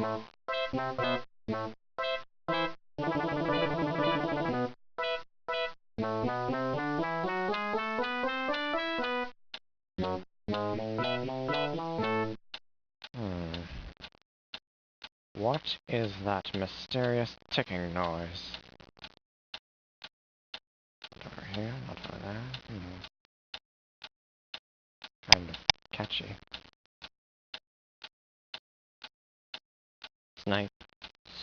What is that mysterious ticking noise? Not over here, not over there. Kind of catchy. Snipe,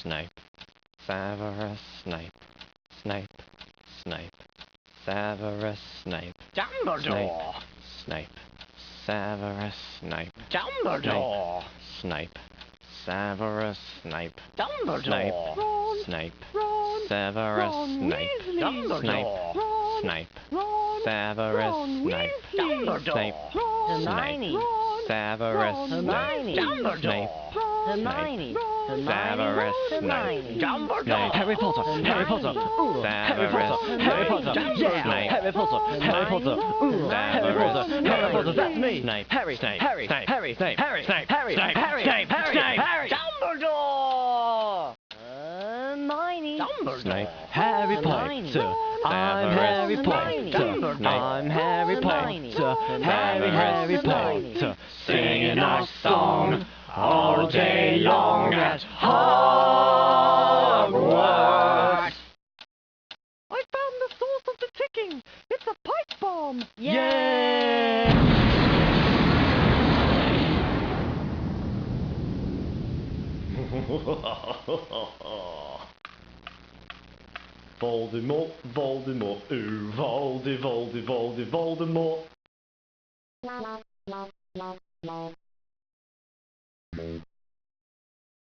snipe, Severus Snape, Snape, Snape, Severus Snape, Dumbledore! Snape, Severus Snape, Dumbledore! Snape, Severus Snape, Dumbledore! Snape, Ron, Severus Ron Snape, Weasley. Dumbledore! Ron, Snape, Ron, Severus Ron Snape, Weasley. Dumbledore! Snape, Ron, Hermione! Ron, Severus Ron Snape, Weasley. Dumbledore! Ron, Hermione! Severus Hermione! Snape, Dumbledore! Harry Potter, Harry Potter, ooh, Harry Potter, Harry Potter, yeah, Harry Potter, Harry Potter, ooh, Harry Potter, Harry Potter, that's me, Snape, Harry, Snape, Harry, Snape, Harry, Snape, Harry, Snape, Harry, Snape, Harry, Snape, Harry, Harry, Dumbledore! Hermione. Dumbledore! Snape, Harry Hermione. Potter, I'm Harry Hermione. Potter, I'm Harry Hermione. Potter, Harry Hermione. Potter, singing a song all day long at Hogwarts. I found the source of the ticking. It's a pipe bomb. Yay! Voldemort, Voldemort, ooh, Voldemort.